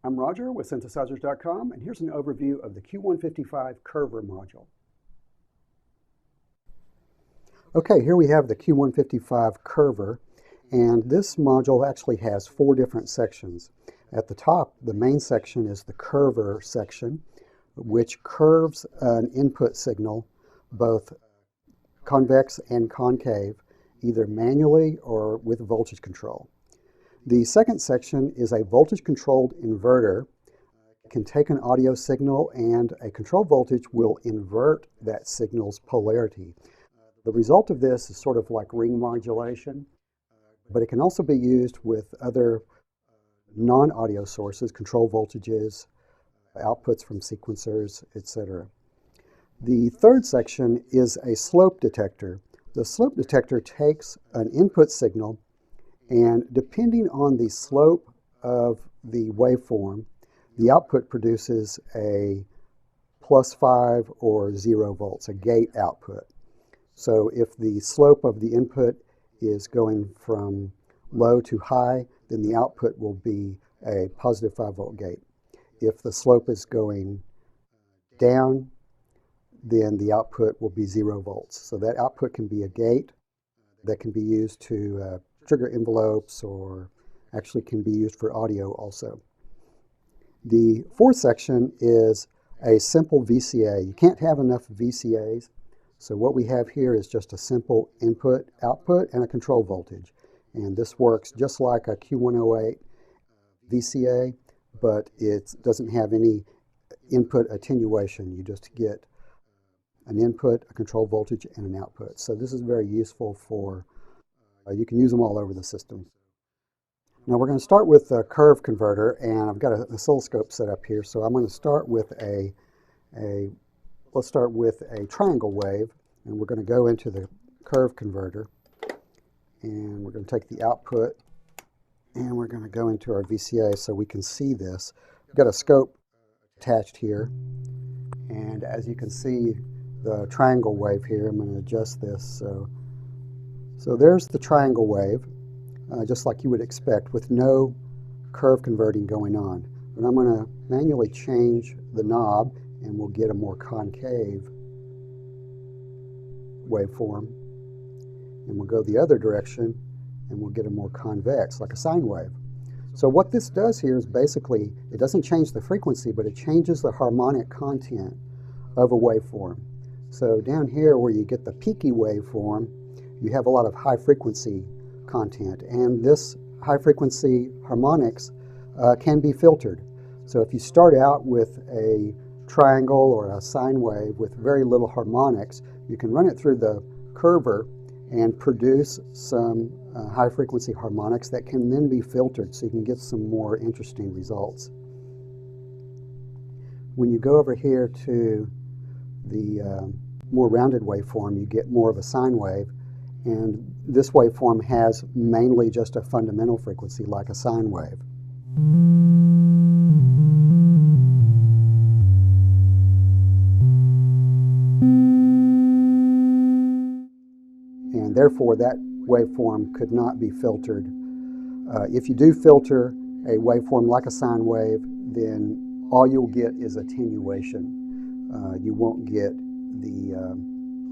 I'm Roger with Synthesizers.com, and here's an overview of the Q155 Curver module. Okay, here we have the Q155 Curver, and this module actually has 4 different sections. At the top, the main section is the Curver section, which curves an input signal, both convex and concave, either manually or with voltage control. The second section is a voltage-controlled inverter. It can take an audio signal and a control voltage will invert that signal's polarity. The result of this is sort of like ring modulation, but it can also be used with other non-audio sources, control voltages, outputs from sequencers, etc. The third section is a slope detector. The slope detector takes an input signal, and depending on the slope of the waveform, the output produces a +5 or 0 volts, a gate output. So if the slope of the input is going from low to high, then the output will be a +5 volt gate. If the slope is going down, then the output will be 0 volts. So that output can be a gate that can be used to trigger envelopes, or actually can be used for audio also. The fourth section is a simple VCA. You can't have enough VCAs, so what we have here is just a simple input, output, and a control voltage. And this works just like a Q108 VCA, but it doesn't have any input attenuation. You just get an input, a control voltage, and an output. So this is very useful for you can use them all over the system. Now we're going to start with a curve converter, and I've got an oscilloscope set up here. So I'm going to start with let's start with a triangle wave, and we're going to go into the curve converter, and we're going to take the output, and we're going to go into our VCA so we can see this. We've got a scope attached here, and as you can see the triangle wave here, I'm going to adjust this. So there's the triangle wave, just like you would expect, with no curve converting going on. But I'm going to manually change the knob, and we'll get a more concave waveform. And we'll go the other direction, and we'll get a more convex, like a sine wave. So what this does here is basically, it doesn't change the frequency, but it changes the harmonic content of a waveform. So down here where you get the peaky waveform, you have a lot of high frequency content, and this high frequency harmonics can be filtered. So if you start out with a triangle or a sine wave with very little harmonics, you can run it through the curver and produce some high frequency harmonics that can then be filtered, so you can get some more interesting results. When you go over here to the more rounded waveform, you get more of a sine wave. And this waveform has mainly just a fundamental frequency like a sine wave. And therefore that waveform could not be filtered. If you do filter a waveform like a sine wave, then all you'll get is attenuation. You won't get the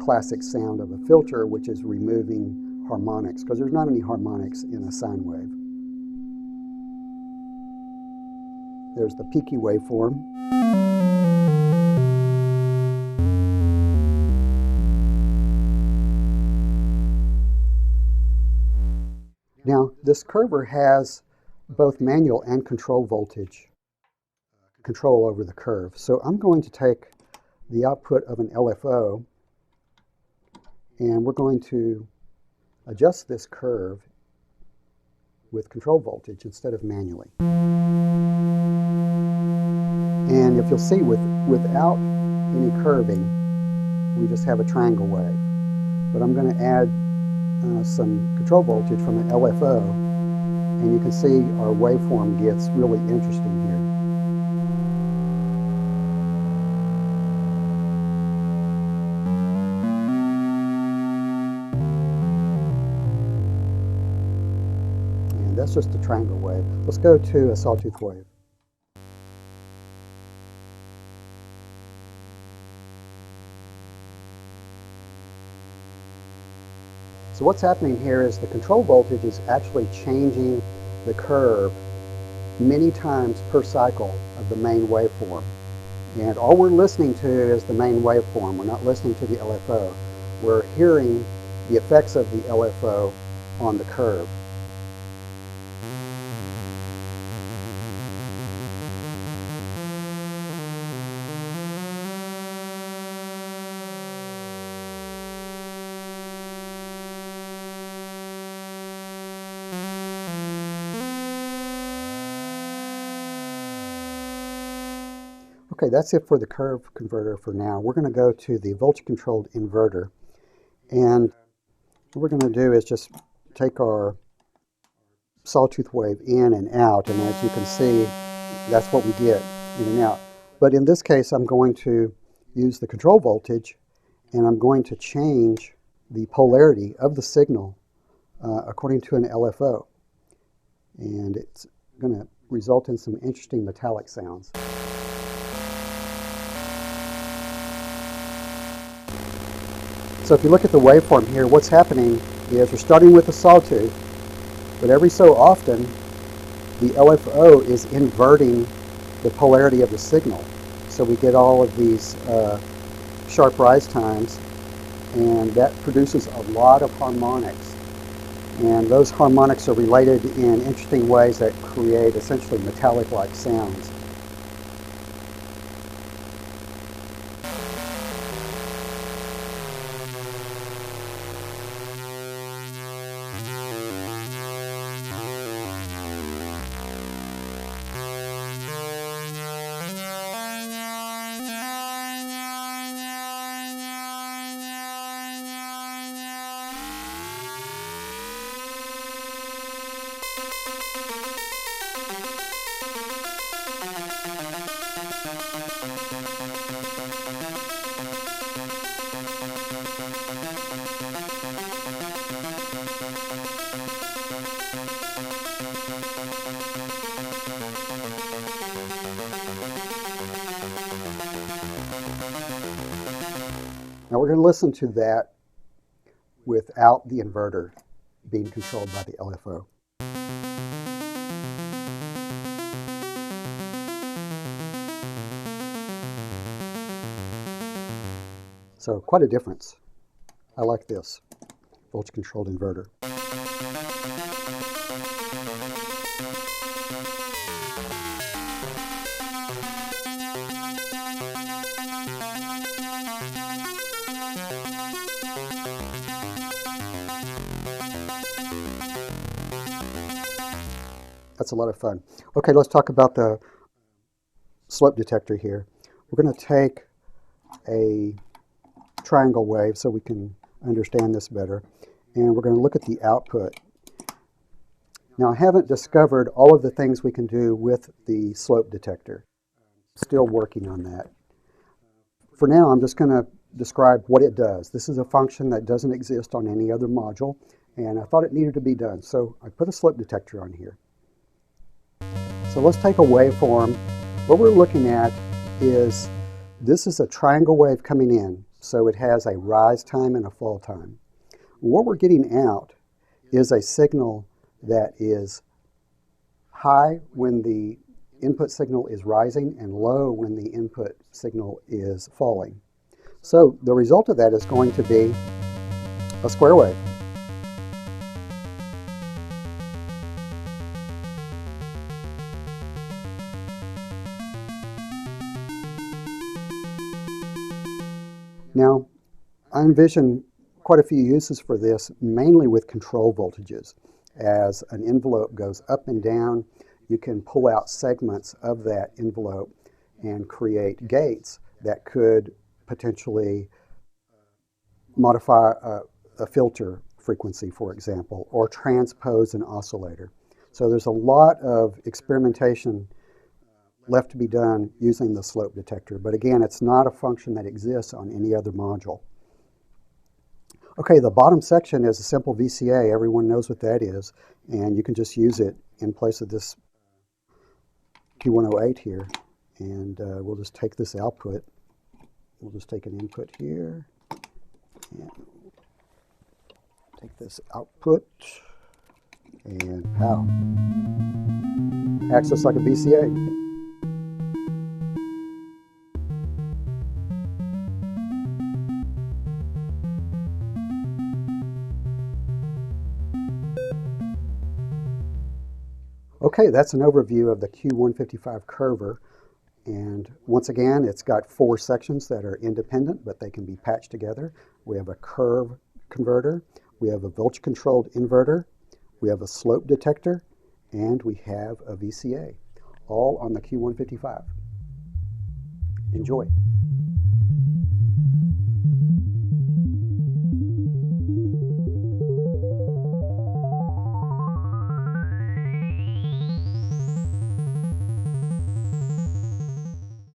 classic sound of a filter, which is removing harmonics, because there's not any harmonics in a sine wave. There's the peaky waveform. Now, this curver has both manual and control voltage control over the curve. So I'm going to take the output of an LFO, and we're going to adjust this curve with control voltage instead of manually. And if you'll see, without any curving, we just have a triangle wave. But I'm going to add some control voltage from an LFO, and you can see our waveform gets really interesting here. That's just a triangle wave. Let's go to a sawtooth wave. So what's happening here is the control voltage is actually changing the curve many times per cycle of the main waveform. And all we're listening to is the main waveform. We're not listening to the LFO. We're hearing the effects of the LFO on the curve. Okay, that's it for the curve converter for now. We're going to go to the voltage-controlled inverter. And what we're going to do is just take our sawtooth wave in and out. And as you can see, that's what we get in and out. But in this case, I'm going to use the control voltage, and I'm going to change the polarity of the signal according to an LFO. And it's going to result in some interesting metallic sounds. So if you look at the waveform here, what's happening is we're starting with a sawtooth, but every so often the LFO is inverting the polarity of the signal. So we get all of these sharp rise times, and that produces a lot of harmonics. And those harmonics are related in interesting ways that create essentially metallic-like sounds. Now we're going to listen to that without the inverter being controlled by the LFO. So quite a difference. I like this voltage-controlled inverter. That's a lot of fun. Okay, let's talk about the slope detector here. We're going to take a triangle wave so we can understand this better, and we're going to look at the output. Now, I haven't discovered all of the things we can do with the slope detector. Still working on that. For now, I'm just going to describe what it does. This is a function that doesn't exist on any other module, and I thought it needed to be done, so I put a slope detector on here. So let's take a waveform. What we're looking at is this is a triangle wave coming in, so it has a rise time and a fall time. What we're getting out is a signal that is high when the input signal is rising and low when the input signal is falling. So the result of that is going to be a square wave. Now, I envision quite a few uses for this, mainly with control voltages. As an envelope goes up and down, you can pull out segments of that envelope and create gates that could potentially modify a filter frequency, for example, or transpose an oscillator. So there's a lot of experimentation left to be done using the slope detector. But again, it's not a function that exists on any other module. Okay, the bottom section is a simple VCA. Everyone knows what that is. And you can just use it in place of this Q108 here. And we'll just take this output. We'll just take an input here. And Take this output and pow. Acts just like a VCA. Okay, that's an overview of the Q155 curver. And once again, it's got 4 sections that are independent, but they can be patched together. We have a curve converter, we have a voltage-controlled inverter, we have a slope detector, and we have a VCA, all on the Q155. Enjoy.